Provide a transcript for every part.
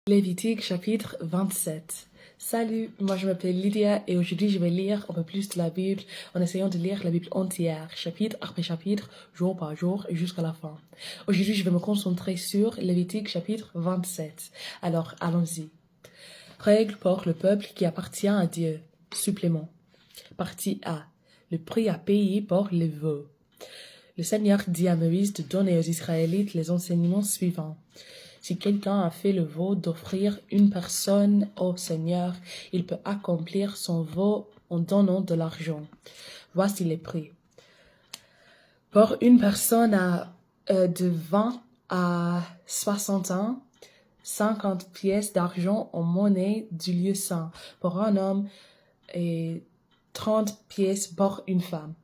Lévitique chapitre 27. Salut, moi je m'appelle Lydia et aujourd'hui je vais lire un peu plus de la Bible en essayant de lire la Bible entière, chapitre après chapitre, jour par jour jusqu'à la fin. Aujourd'hui je vais me concentrer sur Lévitique chapitre 27. Alors allons-y. Règle pour le peuple qui appartient à Dieu. Supplément. Partie A. Le prix à payer pour les veaux. Le Seigneur dit à Moïse de donner aux Israélites les enseignements suivants. Si quelqu'un a fait le vœu d'offrir une personne au Seigneur, il peut accomplir son vœu en donnant de l'argent. Voici les prix. Pour une personne de 20 à 60 ans, 50 pièces d'argent en monnaie du lieu saint. Pour un homme, et 30 pièces pour une femme.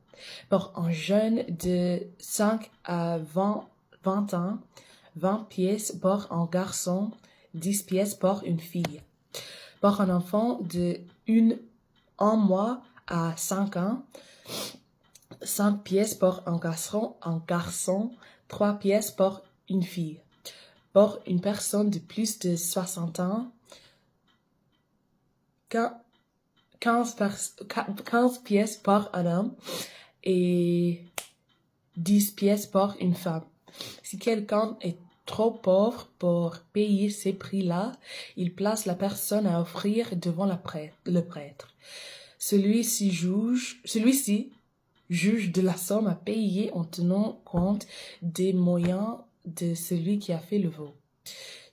Pour un jeune de 5 à 20 ans, 20 pièces pour un garçon, 10 pièces pour une fille. Pour un enfant de 1 mois à 5 ans, 5 pièces pour un garçon, 3 pièces pour une fille. Pour une personne de plus de 60 ans, 15 pièces pour un homme et 10 pièces pour une femme. Si quelqu'un est trop pauvre pour payer ces prix-là, il place la personne à offrir devant le prêtre. Celui-ci juge de la somme à payer en tenant compte des moyens de celui qui a fait le vœu.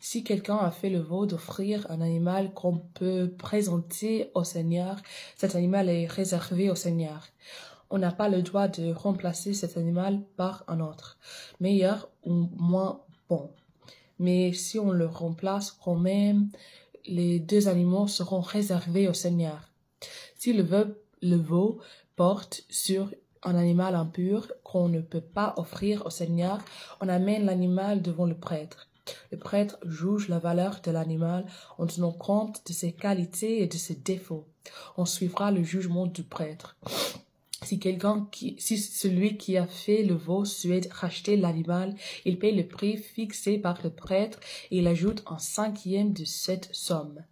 Si quelqu'un a fait le vœu d'offrir un animal qu'on peut présenter au Seigneur, cet animal est réservé au Seigneur. On n'a pas le droit de remplacer cet animal par un autre, meilleur ou moins bon. Mais si on le remplace quand même, les deux animaux seront réservés au Seigneur. Si le veau porte sur un animal impur qu'on ne peut pas offrir au Seigneur, on amène l'animal devant le prêtre. Le prêtre juge la valeur de l'animal en tenant compte de ses qualités et de ses défauts. On suivra le jugement du prêtre. Si celui qui a fait le vœu souhaite racheter l'animal, il paye le prix fixé par le prêtre et il ajoute un 5e de cette somme.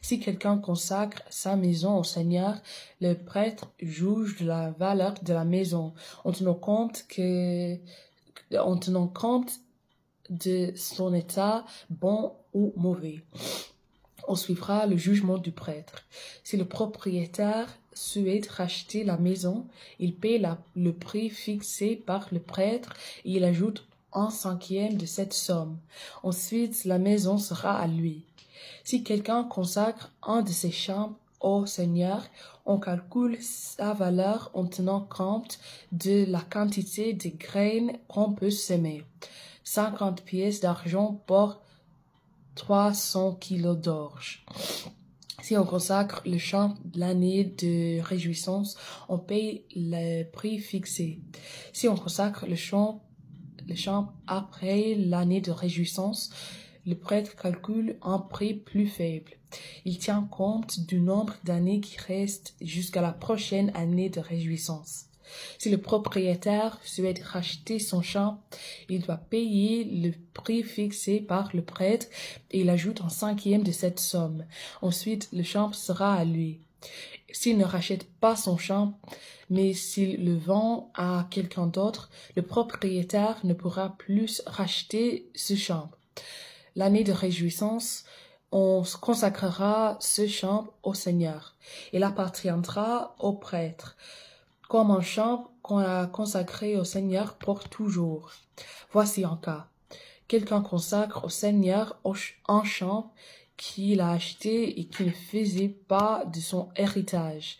Si quelqu'un consacre sa maison au Seigneur, le prêtre juge de la valeur de la maison en tenant compte de son état bon ou mauvais. On suivra le jugement du prêtre. Si le propriétaire souhaite racheter la maison, il paie le prix fixé par le prêtre et il ajoute un 5e de cette somme. Ensuite, la maison sera à lui. Si quelqu'un consacre un de ses champs au Seigneur, on calcule sa valeur en tenant compte de la quantité de graines qu'on peut semer. 50 pièces d'argent pour 300 kilos d'orge. Si on consacre le champ de l'année de réjouissance, on paye le prix fixé. Si on consacre le champ après l'année de réjouissance, le prêtre calcule un prix plus faible. Il tient compte du nombre d'années qui restent jusqu'à la prochaine année de réjouissance. Si le propriétaire souhaite racheter son champ, il doit payer le prix fixé par le prêtre et il ajoute un 5e de cette somme. Ensuite, le champ sera à lui. S'il ne rachète pas son champ, mais s'il le vend à quelqu'un d'autre, le propriétaire ne pourra plus racheter ce champ. L'année de réjouissance, on consacrera ce champ au Seigneur. Il appartiendra au prêtre, comme un champ qu'on a consacré au Seigneur pour toujours. Voici un cas. Quelqu'un consacre au Seigneur un champ qu'il a acheté et qui ne faisait pas de son héritage.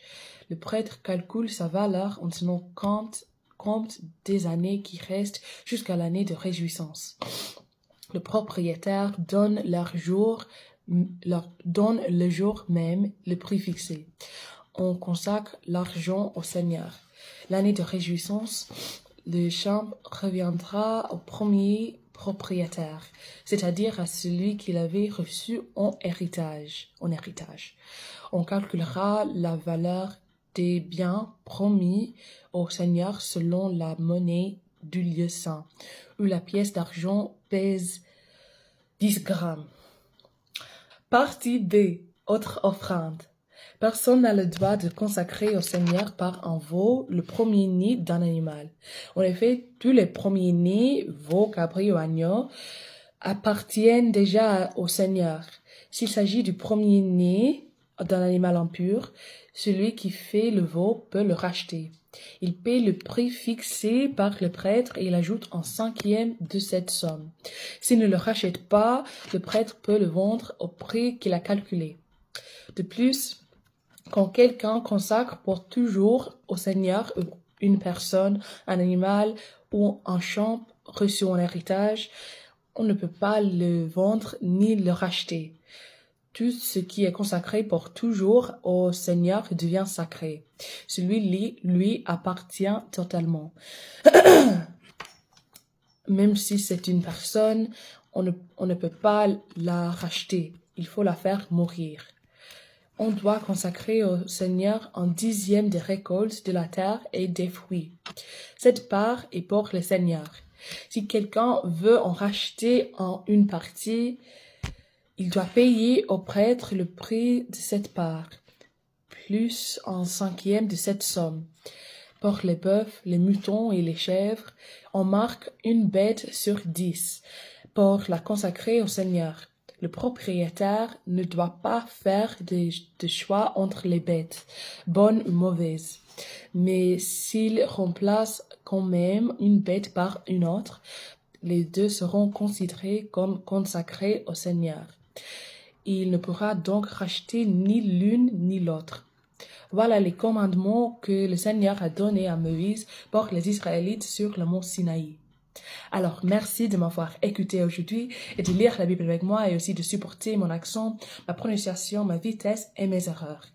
Le prêtre calcule sa valeur en tenant compte des années qui restent jusqu'à l'année de réjouissance. Le propriétaire donne le jour même le prix fixé. On consacre l'argent au Seigneur. L'année de réjouissance, le champ reviendra au premier propriétaire, c'est-à-dire à celui qui l'avait reçu en héritage. On calculera la valeur des biens promis au Seigneur selon la monnaie du lieu saint, où la pièce d'argent pèse 10 grammes. Partie B. Autre offrande. Personne n'a le droit de consacrer au Seigneur par un veau le premier-né d'un animal. En effet, tous les premiers-nés, veaux, cabris ou agneaux, appartiennent déjà au Seigneur. S'il s'agit du premier-né d'un animal impur, celui qui fait le veau peut le racheter. Il paie le prix fixé par le prêtre et il ajoute un cinquième de cette somme. S'il ne le rachète pas, le prêtre peut le vendre au prix qu'il a calculé. De plus, quand quelqu'un consacre pour toujours au Seigneur une personne, un animal ou un champ reçu en héritage, on ne peut pas le vendre ni le racheter. Tout ce qui est consacré pour toujours au Seigneur devient sacré. Celui-là lui appartient totalement. Même si c'est une personne, on ne peut pas la racheter. Il faut la faire mourir. On doit consacrer au Seigneur un dixième des récoltes de la terre et des fruits. Cette part est pour le Seigneur. Si quelqu'un veut en racheter une partie, il doit payer au prêtre le prix de cette part, plus un cinquième de cette somme. Pour les bœufs, les moutons et les chèvres, on marque une bête sur 10 pour la consacrer au Seigneur. Le propriétaire ne doit pas faire de choix entre les bêtes, bonnes ou mauvaises. Mais s'il remplace quand même une bête par une autre, les deux seront considérés comme consacrés au Seigneur. Il ne pourra donc racheter ni l'une ni l'autre. Voilà les commandements que le Seigneur a donnés à Moïse pour les Israélites sur le mont Sinaï. Alors, merci de m'avoir écouté aujourd'hui et de lire la Bible avec moi et aussi de supporter mon accent, ma prononciation, ma vitesse et mes erreurs.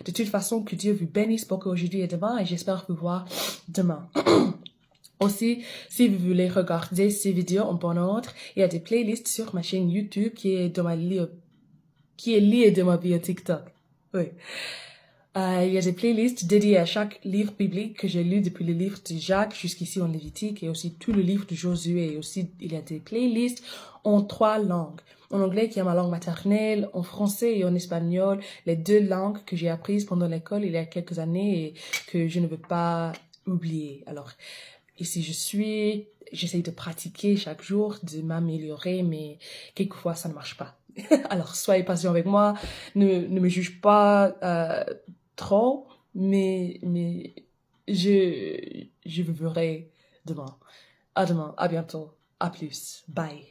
De toute façon, que Dieu vous bénisse beaucoup aujourd'hui et demain et j'espère vous voir demain. Aussi, si vous voulez regarder ces vidéos en bon ordre, il y a des playlists sur ma chaîne YouTube qui est liée de ma bio TikTok. Oui. Il y a des playlists dédiées à chaque livre biblique que j'ai lu depuis le livre de Jacques jusqu'ici en Lévitique et aussi tout le livre de Josué. Et aussi, il y a des playlists en 3 langues. En anglais, qui est ma langue maternelle, en français et en espagnol, les 2 langues que j'ai apprises pendant l'école il y a quelques années et que je ne veux pas oublier. Alors, ici j'essaie de pratiquer chaque jour, de m'améliorer, mais quelquefois ça ne marche pas. Alors, soyez patient avec moi, ne me juge pas trop, mais je vous verrai demain. À demain, à bientôt, à plus, bye.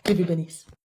Que Dieu bénisse.